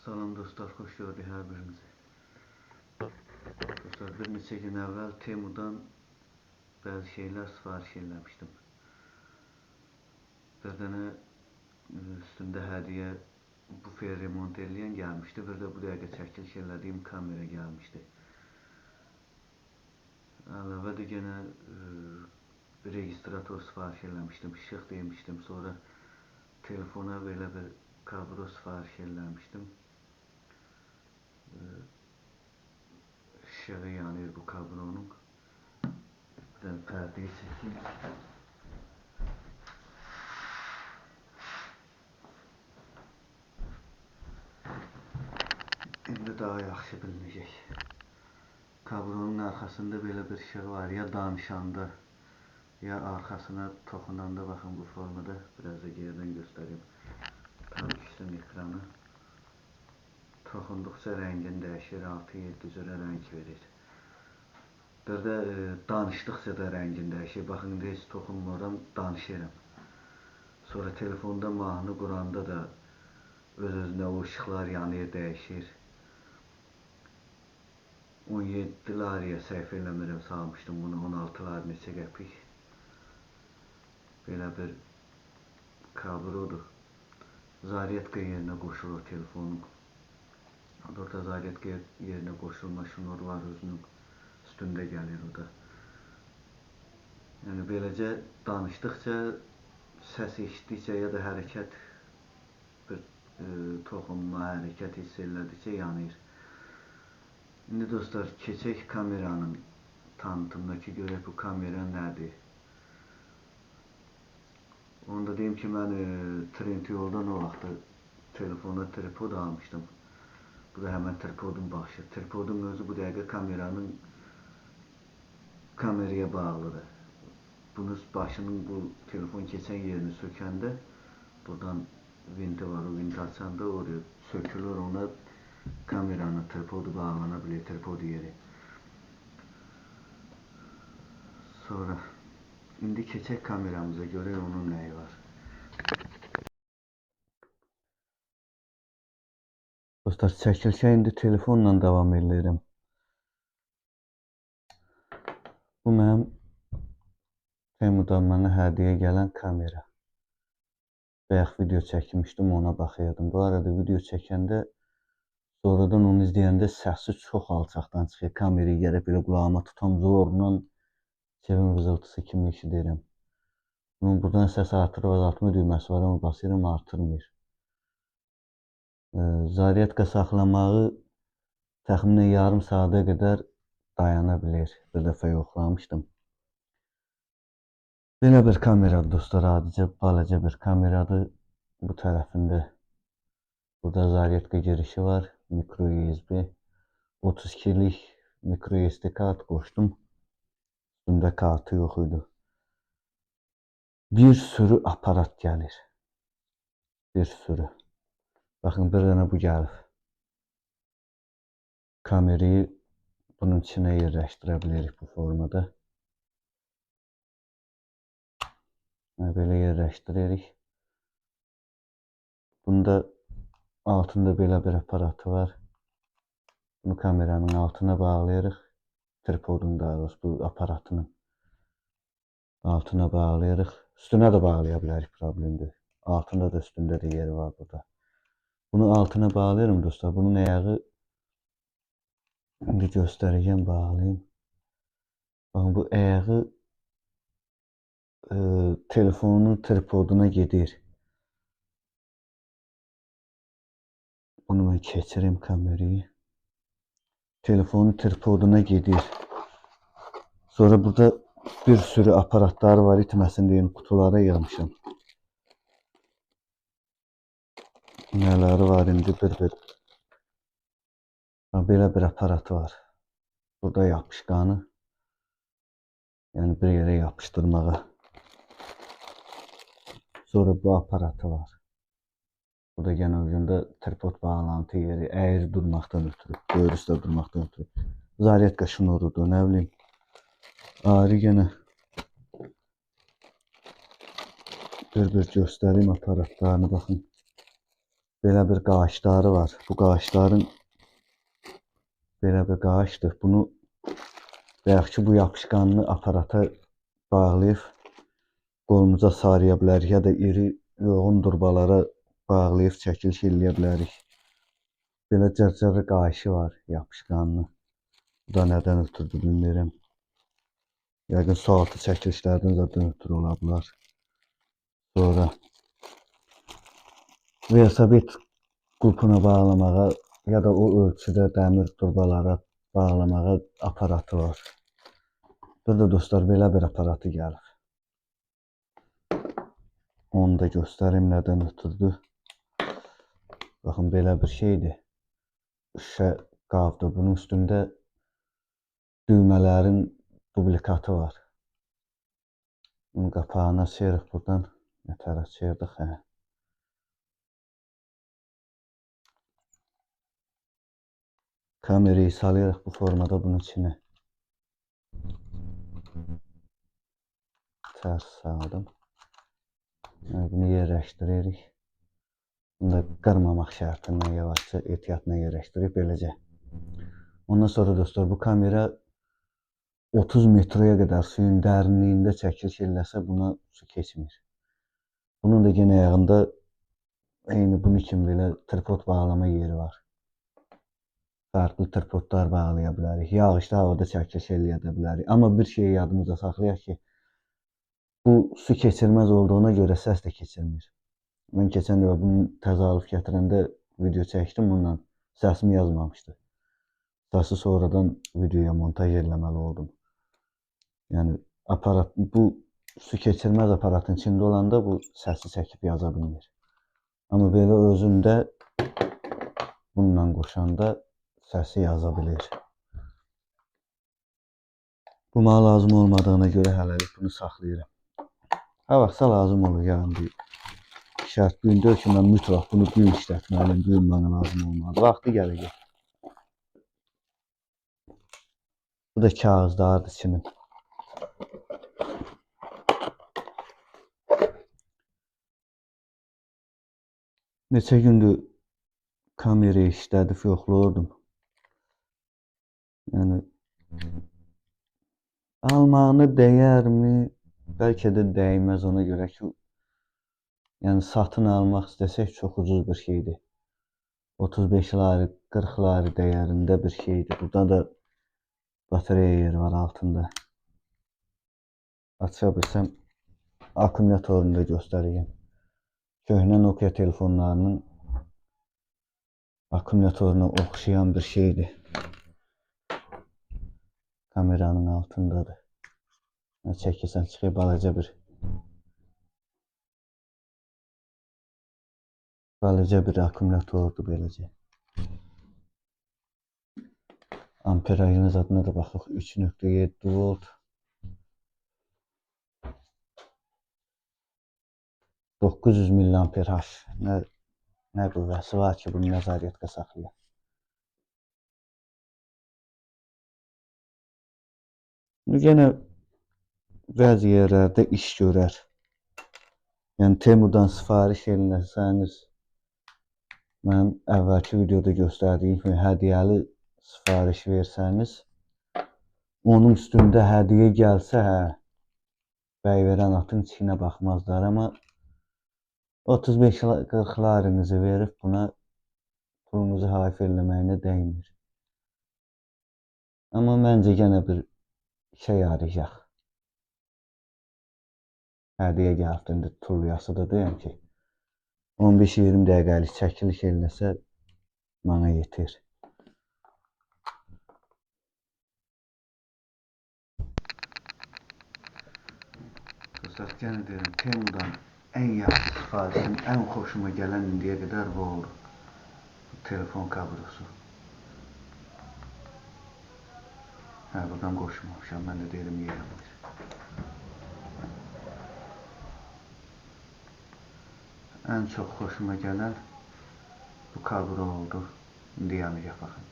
Salam dostlar, xoş gördük hər birinizi. Dostlar, bir neçə gün əvvəl Temudan bəzi şeylər sifariş eləmişdim. Bir dənə üstündə hədiyyə bufer remont eləyən gəlmişdi. Bir də bu dəqiqə çəkiliş elədiyim kamera gəlmişdi. Əlavə də yenə bir registrator sifariş eləmişdim, işıq demişdim. Sonra telefona belə bir kablo sifariş eləmişdim. Işığı yanıyor bu kablonun. Bir tane perdeyi çekeyim. Şimdi daha yaxşı bilinecek. Kablonun arkasında belə bir şey var. Ya danışanda ya arkasına toxunanda bakın bu formada. Biraz da geriden göstereyim. Tam düşsün ekranı. Toxunduqca rəngini dəyişir, 6-7 cürə rəng verir. Bir də danışdıqca da rəngini dəyişir. Baxın, heç toxunmadan danışıram. Sonra telefonda mahnı quranda da öz-özünə o ışıqlar yanır, dəyişir. 17 lariyə səhv eləmirəm salmışdım bunu, 16 lar neçə qəpik. Belə bir kablodur. Zaryadka yerinə qoşulur telefonun. Orada zaryadka yerinə qoşulma şnur var, özünün üstündə gəlir o da. Yəni beləcə danışdıqca, səs eşitdikcə ya da hərəkət, bir toxunma, hərəkət hiss elədikcə yanır. İndi dostlar, keçək kameranın tanıtımdakı görək bu kamera nədir. Onu da deyim ki, mən Trendyoldan o vaxtı telefona tripod almışdım. Bu da həmən tripodun başı. Tripodun özü bu dəqiqə kameraya bağlıdır. Bunun başının bu telefon keçən yerini sökəndə buradan vinti var. O vinti açanda oraya sökülür, ona kameranın tripodu bağlana bilir, tripod yeri. Sonra indi keçək kameramıza görə onun nəyi var. Dostlar, çəkilişə indi telefonla davam edirəm. Bu mənim Temudan mənə hədiyyə gələn kamera. Bayaq video çəkmişdim, ona baxıyordum. Bu arada video çəkəndə, sonradan onu izləyəndə səsi çox alçaqdan çıxır. Kamerayı gəlib belə qulağıma tutam, zorla cebin vızıltısı kimi eşidirəm. Buradan səs artırma, azaltma düyməsi var, onu basıram, artırmır. Zaryadka saxlamağı təxminən yarım saata qədər dayana bilir. Bir dəfə yoxlamışdım. Belə bir kameradır dostlar, adicə balaca bir kameradır. Bu tərəfində burada zaryadka girişi var, mikro USB. 32'lik mikro SD kart qoşdum. Üstündə kartı yox idi. Bir sürü aparat gəlir. Bir sürü. Baxın, bir dənə bu gəlib. Kamerayı bunun içine yerləşdirə bilirik bu formada. Belə yerləşdiririk. Bunda altında belə bir aparatı var. Bunu kameranın altına bağlayırıq. Tripodun da bu aparatının altına bağlayırıq. Üstünə də bağlaya bilərik, problemdir. Altında da üstündə də yeri var burada. Bunu altına bağlayırım dostlar. Bunun ayağı indi göstərəcəm, bağlayayım. Bakın, bu ayağı telefonun tripoduna gedir. Bunu ben keçireyim kamerayı. Telefonun tripoduna gedir. Sonra burada bir sürü aparatlar var, itməsin deyə kutulara yığmışam. Nələri var indi bir. Belə bir aparat var. Burada yapışkanı. Yəni bir yerə yapıştırmağa. Sonra bu aparatı var. Burada gene ucunda tripod bağlantı yeri, əyri durmaqdan ötürü, böyür üstə durmaqdan ötürü. Zaryadka şnurudur, nə bilim. Ayrı gene bir göstəreyim aparatlarını, baxın. belə bir qaşları var. Bu qaşların belə bir qaşdır. Bunu bayaq ki bu yapışqanlı aparata bağlayıb qolumuza sarıya bilərik ya da iri yoğun durbalara bağlayıb çəkiliş eləyə bilərik. Belə cırcırı qaşı var yapışqanlı. Bu da nədən ötürdü bilmirəm. Yəqin sualtı çəkilişlərdən zaten ötürü ola bilər. Sonra velosiped qulpuna bağlamağa ya da o ölçüdə dəmir durbalara bağlamağa aparatı var. Burada dostlar belə bir aparatı gəlir. Onu da göstərim nədən ötürdü. Baxın belə bir şeydir. Şüşə qabdır. Bunun üstündə düymələrin dublikatı var. Bunun qapağını açırıq buradan. Nətər açırdıq? Hə. Kamerayı salırıq bu formada bunun içine. Ters saldım. Bunu yerləşdiririk. Bunu da qırmamaq şərtindən yavaşça ehtiyatla yerləşdirib beləcə. Ondan sonra dostlar bu kamera 30 metreye kadar suyun dərinliyində çəkiliş eləsə buna su keçmir. Bunun da gene ayağında eyni bunun kimi belə tripod bağlama yeri var. Farklı tripodlar bağlaya bilərik. Yağışlı havada çəkiliş eləyə bilərik. Amma bir şeyi yadımızda saxlayaq ki, bu su keçirməz olduğuna görə səs də keçirmir. Mən keçən dəfə bunu təzalüf gətirəndə video çəkdim bundan. Səsimi yazmamışdı. Səsi sonradan videoya montaj eləməli oldum. Yəni aparat bu su keçirməz aparatın içində olanda bu səsi çəkib yaza bilmir. Amma belə özündə bununla qoşanda səsi yaza bilir. Bu mənə lazım olmadığına görə hələlik bunu saxlayıram. Ha vaxtsa lazım olur yəni bir şərt gündür ki, mən mütləq bunu bu gün işlətməliyim, bu gün mənə lazım olmadı. Vaxtı gələcək. Bu da kağızlardır içinin. Neçə gündür kamerayı işlədib yoxlayırdım. Yəni almağını dəyərmi? Bəlkə də dəyməz ona görə ki, yəni satın almaq istəsək çox ucuz bir şeydir. 35 lari, 40 lari dəyərində bir şeydir. Burada da batareya yeri var altında. Aça bilsəm akkumulyatorunu da göstəreyim. Köhnə Nokia telefonlarının akkumulyatoruna oxşayan bir şeydir. Kameranın altındadır. Çəkirsən çıxıyor balaca bir akkumulyatordur beləcə. Amperajının zadına da baxıq 3.7 volt. 900 mAh. Nə qüvvəsi var ki, bunu nəzarətdə saxlayır. Yenə bəzi yerlərdə iş görər. Yəni Temudan sifariş eləsəniz, mənim əvvəlki videoda göstərdiyim kimi hədiyyəli sifariş versəniz, onun üstündə hədiyyə gəlsə, bəy verən atın içinə baxmazlar. Amma 35-40 larinizi verib buna pulunuzu haif eləməyinə dəymir. Amma məncə yenə bir şey arayacaq. Hədiyyə gəldi, tulluyası da deyəm ki, 15-20 dəqiqəlik çəkiliş eləsə mənə yetir. Dostlar, yenə deyirəm, Temudan ən yaxşı sifarişim, ən xoşuma gələn indiyə qədər bu oldu. Telefon kablosu. Buradan qoşmamışam, mən də deyirəm yerəmir. Ən çox xoşuma gələn bu kablo oldu. İndi yanacaq baxın.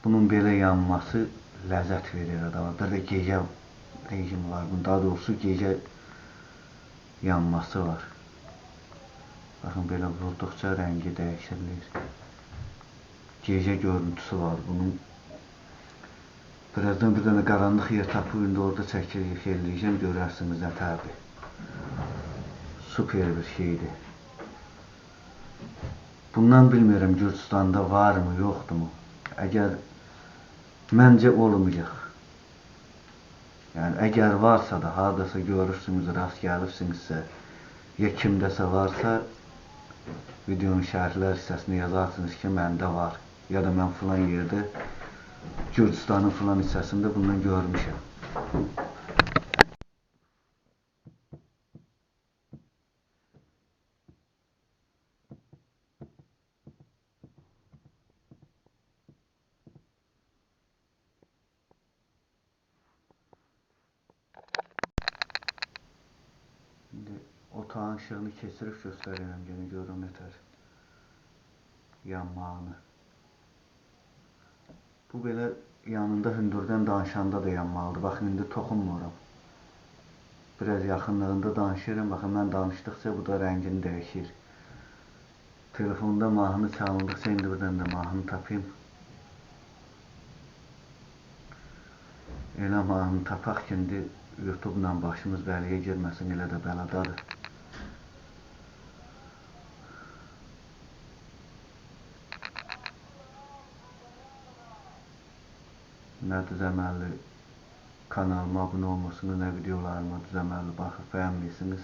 Bunun belə yanması ləzzət verir adama. Burada gecə rejimi var. Daha doğrusu gecə yanması var. Bax, bunu belə vurduqca rəngi dəyişirilir. Gecə görüntüsü var bunun. Birazdan bir dənə qaranlıq yer tapıb indi orada çəkirik, eləyəcəm, görərsiniz nətərdir. Super bir şeydir. Bundan bilmirəm Gürcüstanda varmı, yoxdurmu? Əgər məncə olmayacaq. Yəni əgər varsa da, hardasa görürsünüz, rast gəlirsinizsə, ya kimdəsə varsa, videonun şərhlər hissəsində yazarsınız ki, məndə var. Ya da mən filan yerdə, Gürcüstanın filan hissəsində bundan görmüşəm. İndi otağın işığını keçirib göstərirəm, yenə görürüm nətər yanmağını. Bu belə yanında hündürdən danışanda da yanmalıdır. Baxın, indi toxunmuram. Biraz yaxınlığında danışıram. Baxın, mən danışdıqca bu da rəngini dəyişir. Telefonda mahnı çalındıqca indi bir dənə də mahnı tapayım. Elə mahnı tapaq ki, indi YouTube-la başımız bəliyə girməsin, elə də bəladadır. Nə düzəməlli kanalıma abunə olmasını, nə videolarıma düzəməlli baxıb bəyənmirsiniz.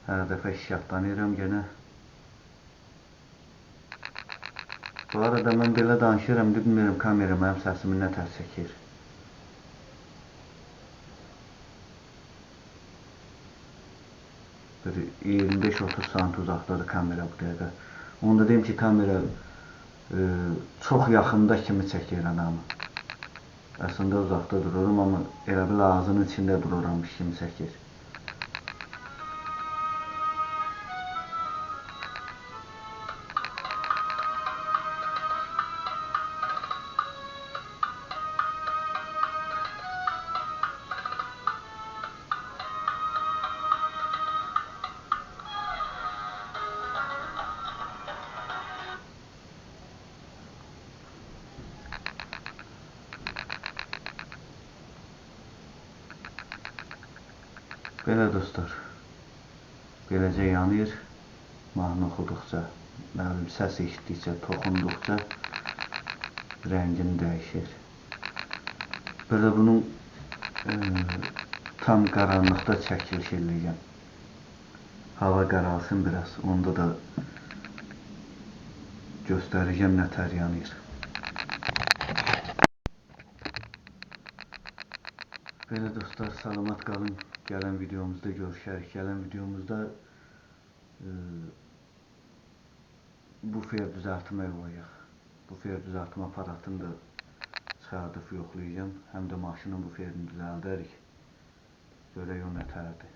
Hər dəfə şikayətlanıram yenə. Bu arada mən belə danışıram, bilmirəm kamera mənim səsimi nətər çəkir. Bir 25-30 sant uzaqdadır kamera bu dəqiqə. Onu da deyim ki, kamera çox yaxında kimi çəkir adamı. Əslində uzaqda dururum, amma elə bil ağzının içində dururmuş kimi çəkir. Belə dostlar, beləcə yanır, mahnı oxuduqca, səs eşitdikcə, toxunduqca rəngini dəyişir. Belə bunun tam qaranlıqda çəkiliş eləyəcəm. Hava qaralsın biraz, onda da göstərəcəm nətər yanır. Belə dostlar, salamat qalın. Gələn videomuzda görüşərik. Gələn videomuzda bufer düzəltmək olacaq. Bufer düzəltmə aparatını da çıxardıb yoxlayacağım. Həm də maşının buferini düzəldərik. Görək o nətərdir.